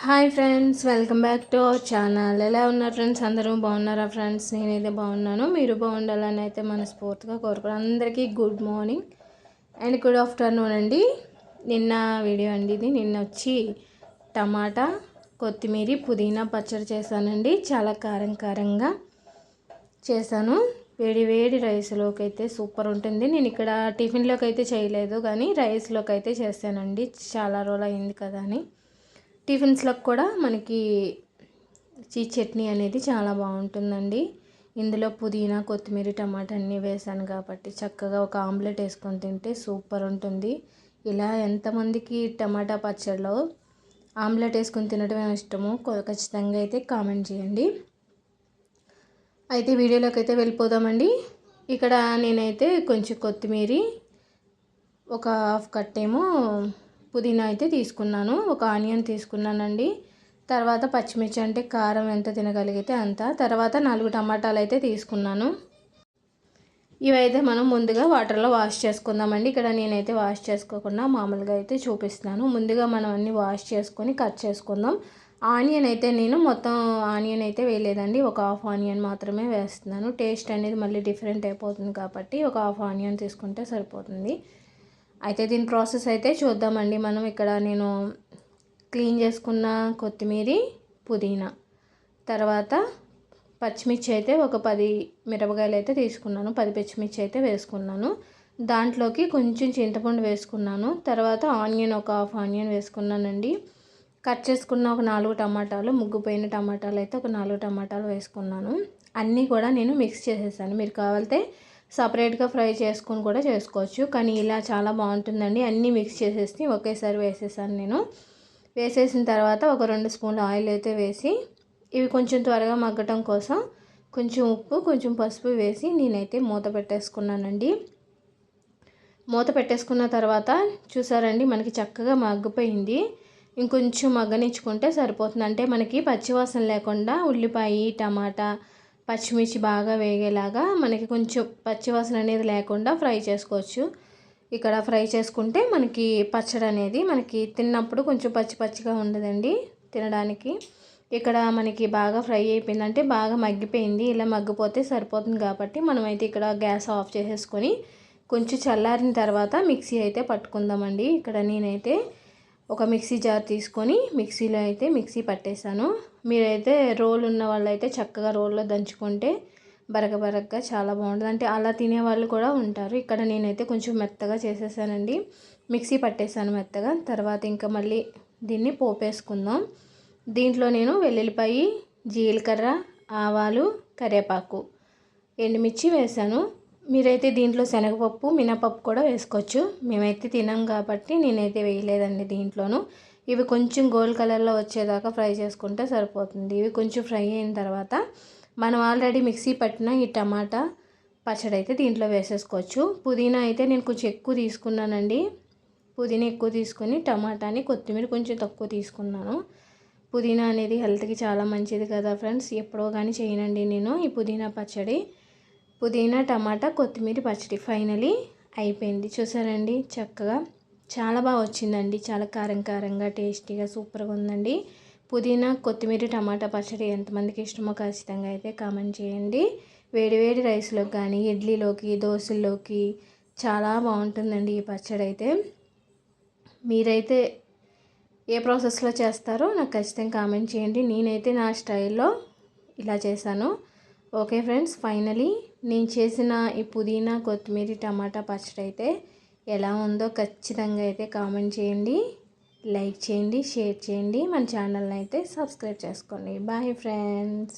Hi friends, welcome back to our channel. ఎలా ఉన్నారు friends? అందరూ బాగున్నారా ఫ్రెండ్స్? నేనైతే బాగున్నాను. మీరు బాగుండాలని అయితే మనస్ఫూర్తిగా కోరుకున్నాను. అందరికీ good morning and good afternoon అండి. నిన్న వీడియో అండి ఇది. నిన్న వచ్చి టమాటా, కొత్తిమీర, పుదీనా పచ్చడి చేశానండి. చాలా కారంగా చేశాను. వేడి వేడి రైస్లోకి అయితే సూపర్ ఉంటుంది. నేను ఇక్కడ టిఫిన్లోకి అయితే చేయలేదు, కానీ రైస్లోకి అయితే చేశానండి. చాలా రోజులు అయింది కదా అని. టిఫిన్స్లకు కూడా మనకి చట్నీ అనేది చాలా బాగుంటుందండి. ఇందులో పుదీనా, కొత్తిమీర, టమాటా అన్నీ వేసాను కాబట్టి చక్కగా ఒక ఆమ్లెట్ వేసుకొని తింటే సూపర్ ఉంటుంది. ఇలా ఎంతమందికి టమాటా పచ్చడిలో ఆమ్లెట్ వేసుకొని తినడం ఇష్టమో ఖచ్చితంగా అయితే కామెంట్ చేయండి. అయితే వీడియోలోకి అయితే వెళ్ళిపోదామండి. ఇక్కడ నేనైతే కొంచెం కొత్తిమీర, ఒక హాఫ్ కట్టేమో పుదీనా అయితే తీసుకున్నాను. ఒక ఆనియన్ తీసుకున్నానండి. తర్వాత పచ్చిమిర్చి, అంటే కారం ఎంత తినగలిగితే అంత. తర్వాత 4 టమాటాలు అయితే తీసుకున్నాను. ఇవైతే మనం ముందుగా వాటర్లో వాష్ చేసుకుందామండి. ఇక్కడ నేనైతే వాష్ చేసుకోకుండా మామూలుగా అయితే చూపిస్తున్నాను. ముందుగా మనం అన్నీ వాష్ చేసుకొని కట్ చేసుకుందాం. ఆనియన్ అయితే నేను మొత్తం ఆనియన్ అయితే వేయలేదండి. ఒక హాఫ్ ఆనియన్ మాత్రమే వేస్తున్నాను. టేస్ట్ అనేది మళ్ళీ డిఫరెంట్ అయిపోతుంది కాబట్టి ఒక హాఫ్ ఆనియన్ తీసుకుంటే సరిపోతుంది. అయితే దీని ప్రాసెస్ అయితే చూద్దామండి. మనం ఇక్కడ నేను క్లీన్ చేసుకున్న కొత్తిమీర, పుదీనా, తర్వాత పచ్చిమిర్చి అయితే ఒక 10 మిరపకాయలు అయితే తీసుకున్నాను. 10 పచ్చిమిర్చి అయితే వేసుకున్నాను. దాంట్లోకి కొంచెం చింతపండు వేసుకున్నాను. తర్వాత ఆనియన్, ఒక హాఫ్ ఆనియన్ వేసుకున్నానండి. కట్ చేసుకున్న ఒక 4 టమాటాలు, ముగ్గిపోయిన టమాటాలు అయితే ఒక 4 టమాటాలు వేసుకున్నాను. అన్నీ కూడా నేను మిక్స్ చేసేసాను. మీరు కావాలంటే సపరేట్గా ఫ్రై చేసుకొని కూడా చేసుకోవచ్చు, కానీ ఇలా చాలా బాగుంటుందండి. అన్నీ మిక్స్ చేసేసి ఒకేసారి వేసేసాను నేను. వేసేసిన తర్వాత ఒక 2 స్పూన్ల ఆయిల్ అయితే వేసి, ఇవి కొంచెం త్వరగా మగ్గటం కోసం కొంచెం ఉప్పు, కొంచెం పసుపు వేసి నేనైతే మూత పెట్టేసుకున్నానండి. మూత పెట్టేసుకున్న తర్వాత చూసారండి, మనకి చక్కగా మగ్గిపోయింది. ఇంకొంచెం మగ్గనిచ్చుకుంటే సరిపోతుంది. అంటే మనకి పచ్చివాసన లేకుండా ఉల్లిపాయ, టమాటా, పచ్చిమిర్చి బాగా వేగేలాగా మనకి కొంచెం పచ్చివాసన అనేది లేకుండా ఫ్రై చేసుకోవచ్చు. ఇక్కడ ఫ్రై చేసుకుంటే మనకి పచ్చడి అనేది మనకి తిన్నప్పుడు కొంచెం పచ్చిగా ఉండదండి తినడానికి. ఇక్కడ మనకి బాగా ఫ్రై అయిపోయిందంటే బాగా మగ్గిపోయింది. ఇలా మగ్గిపోతే సరిపోతుంది కాబట్టి మనమైతే ఇక్కడ గ్యాస్ ఆఫ్ చేసేసుకొని కొంచెం చల్లారిన తర్వాత మిక్సీ అయితే పట్టుకుందామండి. ఇక్కడ నేనైతే ఒక మిక్సీ జార్ తీసుకొని మిక్సీలో అయితే మిక్సీ పట్టేశాను. మీరైతే రోల్ ఉన్న వాళ్ళైతే చక్కగా రోల్లో దంచుకుంటే బరగబరగ్గా చాలా బాగుంటుంది. అంటే అలా తినేవాళ్ళు కూడా ఉంటారు. ఇక్కడ నేనైతే కొంచెం మెత్తగా చేసేసానండి. మిక్సీ పట్టేశాను మెత్తగా. తర్వాత ఇంకా మళ్ళీ దీన్ని పోపేసుకుందాం. దీంట్లో నేను వెల్లుల్లిపాయ, జీలకర్ర, ఆవాలు, కరివేపాకు, ఎండుమిర్చి వేసాను. మీరైతే దీంట్లో శనగపప్పు, మినపప్పు కూడా వేసుకోవచ్చు. మేమైతే తినాం కాబట్టి నేనైతే వేయలేదండి దీంట్లోనూ. ఇవి కొంచెం గోల్డ్ కలర్లో వచ్చేదాకా ఫ్రై చేసుకుంటే సరిపోతుంది. ఇవి కొంచెం ఫ్రై అయిన తర్వాత మనం ఆల్రెడీ మిక్సీ పట్టిన ఈ టమాటా పచ్చడి అయితే దీంట్లో వేసేసుకోవచ్చు. పుదీనా అయితే నేను కొంచెం ఎక్కువ తీసుకున్నానండి. పుదీనా ఎక్కువ తీసుకొని టమాటాని, కొత్తిమీర కొంచెం తక్కువ తీసుకున్నాను. పుదీనా అనేది హెల్త్కి చాలా మంచిది కదా ఫ్రెండ్స్. ఎప్పుడో కానీ చేయనండి నేను ఈ పుదీనా పచ్చడి. పుదీనా, టమాటా, కొత్తిమీర పచ్చడి ఫైనలీ అయిపోయింది. చూసారండి, చక్కగా చాలా బాగా వచ్చిందండి. చాలా కారంగా టేస్టీగా సూపర్గా ఉందండి. పుదీనా, కొత్తిమీర, టమాటా పచ్చడి ఎంతమందికి ఇష్టమో ఖచ్చితంగా అయితే కామెంట్ చేయండి. వేడి రైస్లోకి కానీ, ఇడ్లీలోకి, దోశల్లోకి చాలా బాగుంటుందండి ఈ పచ్చడి అయితే. మీరైతే ఏ ప్రాసెస్లో చేస్తారో నాకు ఖచ్చితంగా కామెంట్ చేయండి. నేనైతే నా స్టైల్లో ఇలా చేశాను. ఓకే ఫ్రెండ్స్, ఫైనలీ నేను చేసిన ఈ పుదీనా, కొత్తిమీర, టమాటా పచ్చడి అయితే ఎలా ఉందో ఖచ్చితంగా అయితే కామెంట్ చేయండి, లైక్ చేయండి, షేర్ చేయండి. మన ఛానల్ని అయితే సబ్స్క్రైబ్ చేసుకోండి. Bye friends.